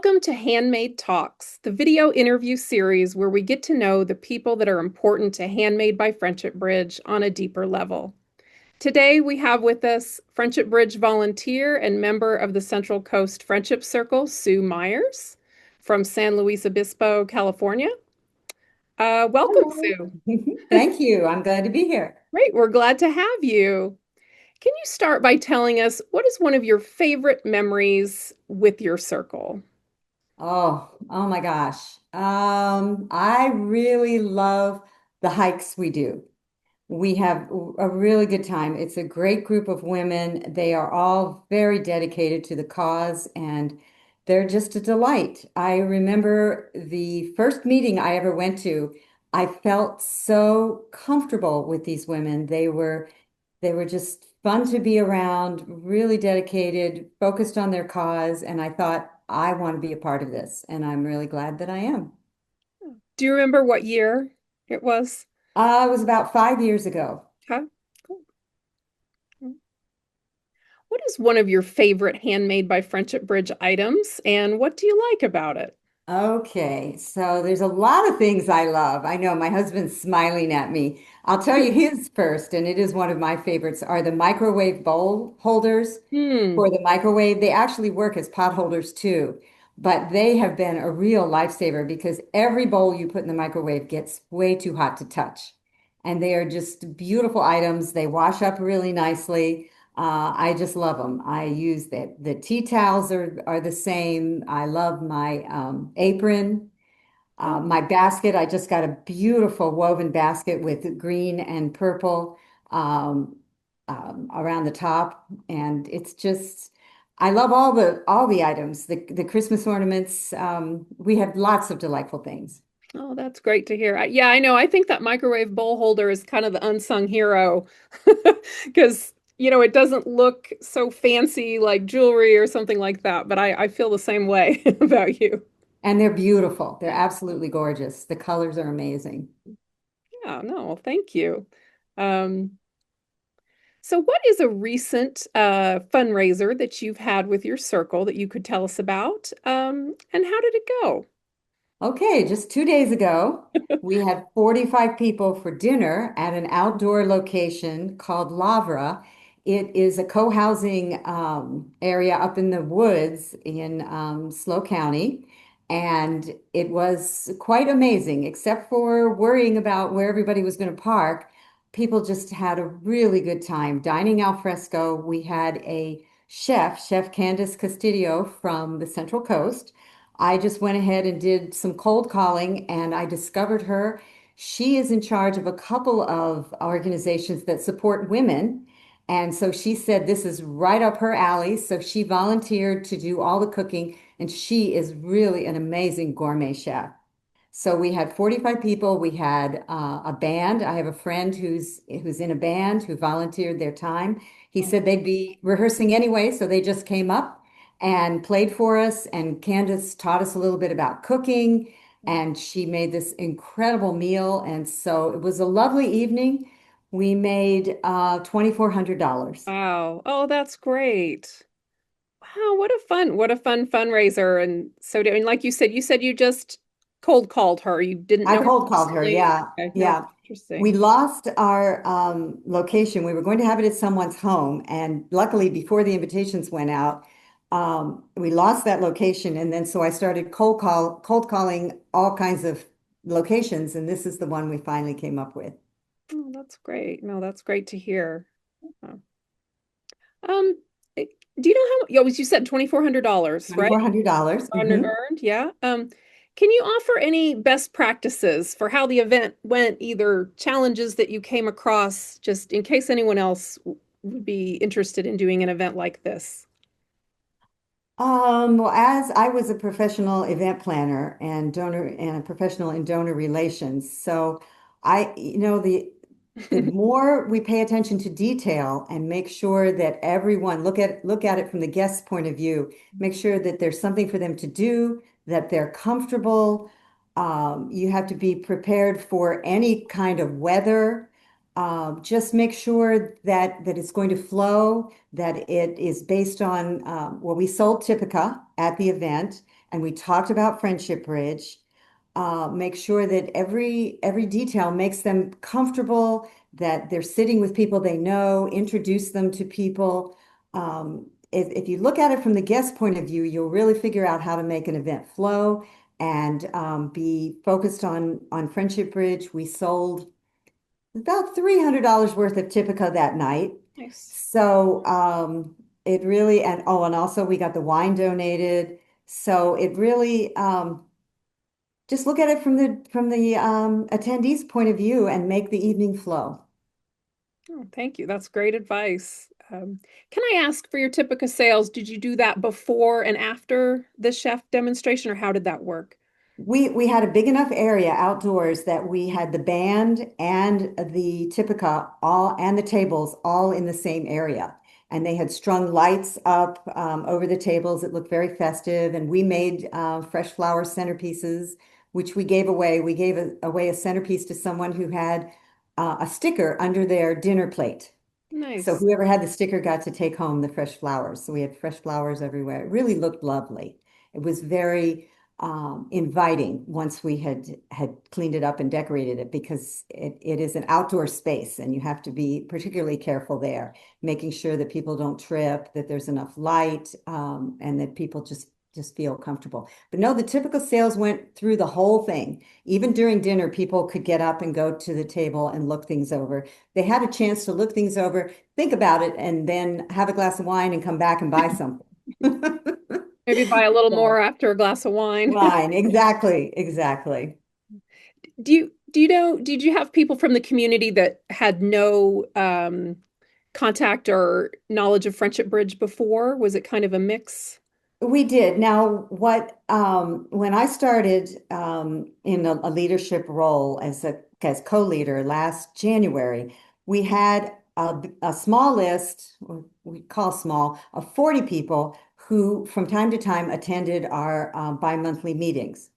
Welcome to Handmade Talks, the video interview series where we get to know the people that are important to Handmade by Friendship Bridge on a deeper level. Today, we have with us Friendship Bridge volunteer and member of the Central Coast Friendship Circle, Sue Miers from San Luis Obispo, California. Welcome, Hello. Sue. Thank you. I'm glad to be here. Great, we're glad to have you. Can you start by telling us what is one of your favorite memories with your circle? Oh my gosh. I really love the hikes we do. We have a really good time. It's a great group of women. They are all very dedicated to the cause and they're just a delight. I remember the first meeting I ever went to, I felt so comfortable with these women. They were just fun to be around, really dedicated, focused on their cause, and I thought I want to be a part of this, and I'm really glad that I am. Do you remember what year it was? It was about 5 years ago. Huh? Cool. What is one of your favorite Handmade by Friendship Bridge items, and what do you like about it? Okay, so there's a lot of things I love. I know my husband's smiling at me. I'll tell you his first, and it is one of my favorites, are the microwave bowl holders Hmm. for the microwave. They actually work as pot holders too, but they have been a real lifesaver because every bowl you put in the microwave gets way too hot to touch. And they are just beautiful items. They wash up really nicely. I just love them. I use that. The tea towels are the same. I love my apron. My basket, I just got a beautiful woven basket with green and purple um, around the top, and it's just I love all the items, the Christmas ornaments. We have lots of delightful things. Oh, that's great to hear. Yeah, I know. I think that microwave bowl holder is kind of the unsung hero because, it doesn't look so fancy like jewelry or something like that, but I feel the same way about you. And they're beautiful. They're absolutely gorgeous. The colors are amazing. Yeah, no, thank you. Um, So, what is a recent fundraiser that you've had with your circle that you could tell us about? And how did it go? Okay, just 2 days ago, we had 45 people for dinner at an outdoor location called Lavra. It is a co-housing area up in the woods in SLO County. And it was quite amazing, except for worrying about where everybody was going to park. People just had a really good time dining al fresco. We had a Chef Candace Castillo from the Central Coast. I just went ahead and did some cold calling and I discovered her. She is in charge of a couple of organizations that support women. And so she said this is right up her alley. So she volunteered to do all the cooking, and she is really an amazing gourmet chef. So we had 45 people. We had a band. I have a friend who's in a band who volunteered their time. He said they'd be rehearsing anyway, so they just came up and played for us. And Candace taught us a little bit about cooking, and she made this incredible meal. And so it was a lovely evening. We made $2,400. Wow. Oh, that's great. Wow, what a fun fundraiser. And so, and like you said you just cold called her. You didn't I know her cold called her. personally. Yeah. Okay, no, Yeah. We interesting. lost our location. We were going to have it at someone's home. And luckily, before the invitations went out, we lost that location. And then so I started cold calling all kinds of locations. And this is the one we finally came up with. Oh, that's great. No, that's great to hear. Oh. Um, eh, do you know how much? You said $2,400, right? $2,400. 100 earned, yeah. Can you offer any best practices for how the event went, either challenges that you came across, just in case anyone else would be interested in doing an event like this? Well, as I was a professional event planner and donor and a professional in donor relations, so the more we pay attention to detail and make sure that everyone look at it from the guest's point of view, make sure that there's something for them to do, that they're comfortable. You have to be prepared for any kind of weather. Just make sure that it's going to flow, that it is based on well, we sold Typica at the event, and we talked about Friendship Bridge. Make sure that every detail makes them comfortable, that they're sitting with people they know, introduce them to people. If you look at it from the guest point of view, you'll really figure out how to make an event flow and be focused on Friendship Bridge. We sold about $300 worth of Typica that night. Nice. So it really, and oh, and also we got the wine donated. So it really, just look at it from the attendees' point of view and make the evening flow. Oh, thank you. That's great advice. Can I ask for your Typica sales? Did you do that before and after the chef demonstration, or how did that work? We had a big enough area outdoors that we had the band and the Typica all and the tables all in the same area. And they had strung lights up over the tables. It looked very festive. And we made fresh flower centerpieces, which we gave away. We gave away a centerpiece to someone who had a sticker under their dinner plate. So Nice. whoever had the sticker got to take home the fresh flowers. So we had fresh flowers everywhere. It really looked lovely. It was very inviting once we had cleaned it up and decorated it because it is an outdoor space and you have to be particularly careful there, making sure that people don't trip, that there's enough light, and that people just feel comfortable. But no, the typical sales went through the whole thing. Even during dinner, people could get up and go to the table and look things over. They had a chance to look things over, think about it, and then have a glass of wine and come back and buy something. Maybe buy a little more So, after a glass of wine. wine, exactly, exactly. Do you know, did you have people from the community that had no contact or knowledge of Friendship Bridge before? Was it kind of a mix? We did. Now, when I started in a leadership role as co-leader last January, we had a small list, or we call small, of 40 people who from time to time attended our bi-monthly meetings.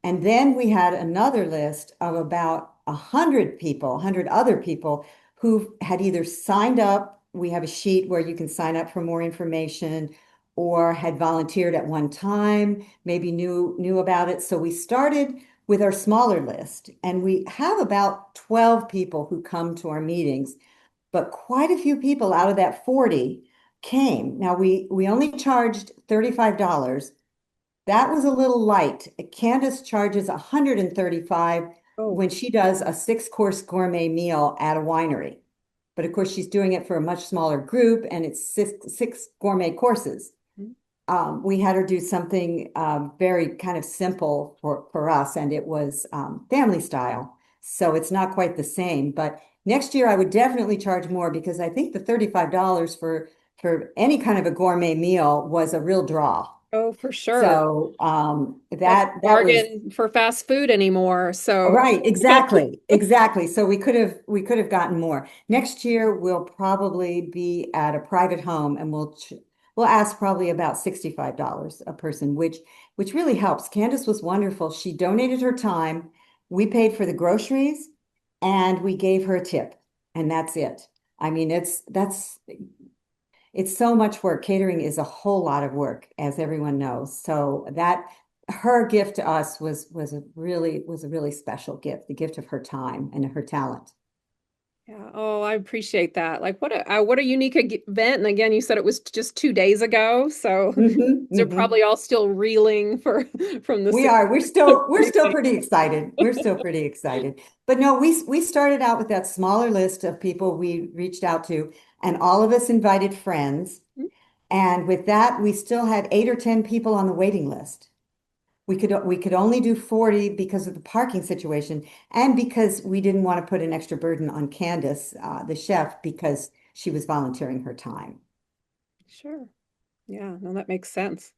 And then we had another list of about 100 people, 100 other people who had either signed up. We have a sheet where you can sign up for more information or had volunteered at one time, maybe knew about it. So we started with our smaller list and we have about 12 people who come to our meetings, but quite a few people out of that 40 came. Now we only charged $35. That was a little light. Candace charges 135 Oh, when she does a six-course gourmet meal at a winery. But of course, she's doing it for a much smaller group and it's six gourmet courses. We had her do something very kind of simple for us, and it was family style. So it's not quite the same. But next year, I would definitely charge more because I think the $35 for any kind of a gourmet meal was a real draw. oh, for sure. So That's a that was bargain for fast food anymore. So, right, exactly, exactly. So we could have gotten more. Next year we'll probably be at a private home and we'll ask probably about $65 a person, which really helps. Candace was wonderful. She donated her time. We paid for the groceries and we gave her a tip, and that's it. I mean, it's so much work. Catering is a whole lot of work, as everyone knows. So that her gift to us was a really special gift, the gift of her time and her talent. yeah. Oh, I appreciate that. Like, what a unique event. And again, you said it was just 2 days ago, so Hmm, they're hmm. probably all still reeling for from the We six are. We're still 45. pretty excited. We're still pretty excited. But no, we started out with that smaller list of people we reached out to, and all of us invited friends. And with that, we still had 8 or 10 people on the waiting list. We could only do 40 because of the parking situation and because we didn't want to put an extra burden on Candace, the chef, because she was volunteering her time. Sure. Yeah, no, that makes sense.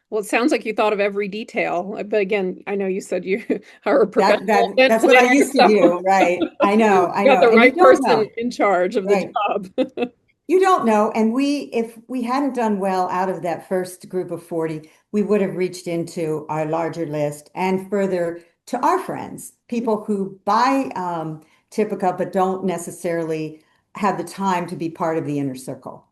Well, it sounds like you thought of every detail. But again, I know you said you are a That professional that event that's what I planner, used to so do, right? I know, I you got know. the And you right don't person know, in charge of the right? job. You don't know. And if we hadn't done well out of that first group of 40, we would have reached into our larger list and further to our friends, people who buy Typica but don't necessarily have the time to be part of the inner circle.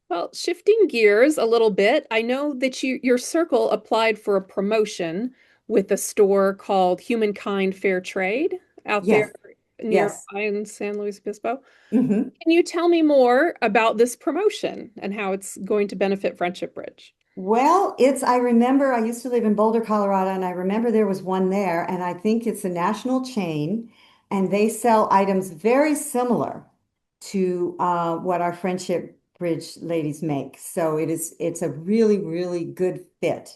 Well, shifting gears a little bit, I know that your circle applied for a promotion with a store called Humankind Fair Trade out there Yes, nearby yes. in San Luis Obispo. Hmm. Can you tell me more about this promotion and how it's going to benefit Friendship Bridge? Well, I remember I used to live in Boulder, Colorado, and I remember there was one there, and I think it's a national chain, and they sell items very similar to what our Friendship Bridge ladies make. So it's a really, really good fit.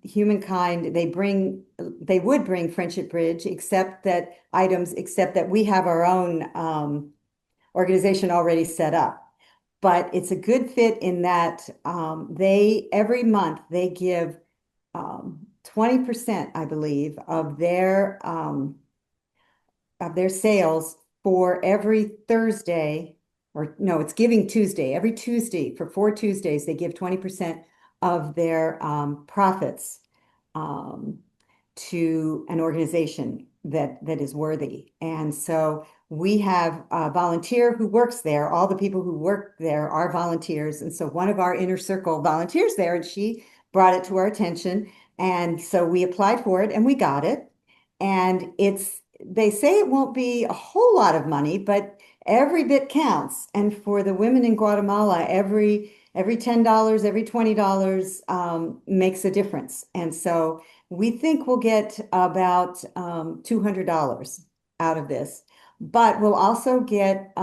Humankind, they would bring Friendship Bridge, except that we have our own organization already set up. But it's a good fit in that every month they give 20%, I believe, of their sales for every Thursday, or no, it's Giving Tuesday. Every Tuesday, for 4 Tuesdays, they give 20% of their profits um, to an organization that is worthy. And so we have a volunteer who works there. All the people who work there are volunteers. And so one of our inner circle volunteers there, and she brought it to our attention. And so we applied for it and we got it. And they say it won't be a whole lot of money, but every bit counts. And for the women in Guatemala, every $10, every $20 makes a difference. And so we think we'll get about $200 out of this, but we'll also get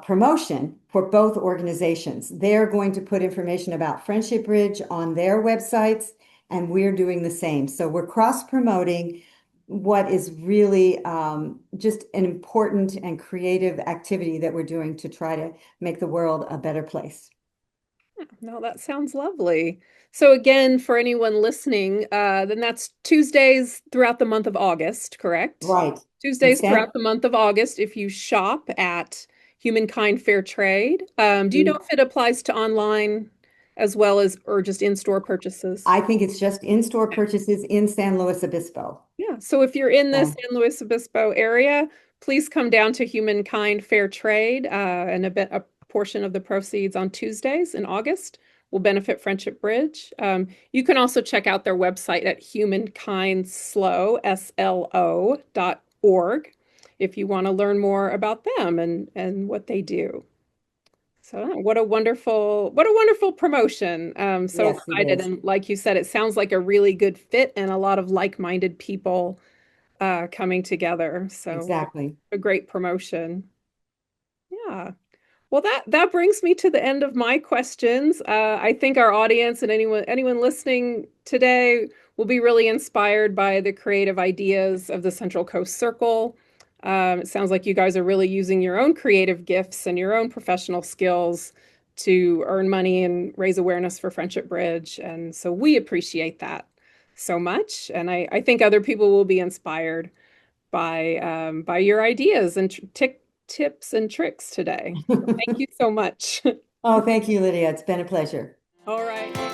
promotion for both organizations. They're going to put information about Friendship Bridge on their websites, and we're doing the same. So we're cross-promoting what is really just an important and creative activity that we're doing to try to make the world a better place. No, that sounds lovely. So again, for anyone listening, then that's Tuesdays throughout the month of August, correct? Right. In Tuesdays San, throughout the month of August if you shop at Humankind Fair Trade. Do you know we, if it applies to online as well as or just in-store purchases? I think it's just in-store purchases in San Luis Obispo. Yeah, so if you're in the So San Luis Obispo area, please come down to Humankind Fair Trade, and a portion of the proceeds on Tuesdays in August will benefit Friendship Bridge. You can also check out their website at humankindslo.org if you want to learn more about them and what they do. So what a wonderful promotion. So yes, it excited. is. And like you said, it sounds like a really good fit and a lot of like-minded people coming together. So Exactly. a great promotion. Yeah. Well, that brings me to the end of my questions. I think our audience and anyone listening today will be really inspired by the creative ideas of the Central Coast Circle. It sounds like you guys are really using your own creative gifts and your own professional skills to earn money and raise awareness for Friendship Bridge. And so we appreciate that so much. And I think other people will be inspired by your ideas and tips and tricks today. So thank you so much. Oh, thank you, Lydia. It's been a pleasure. All right.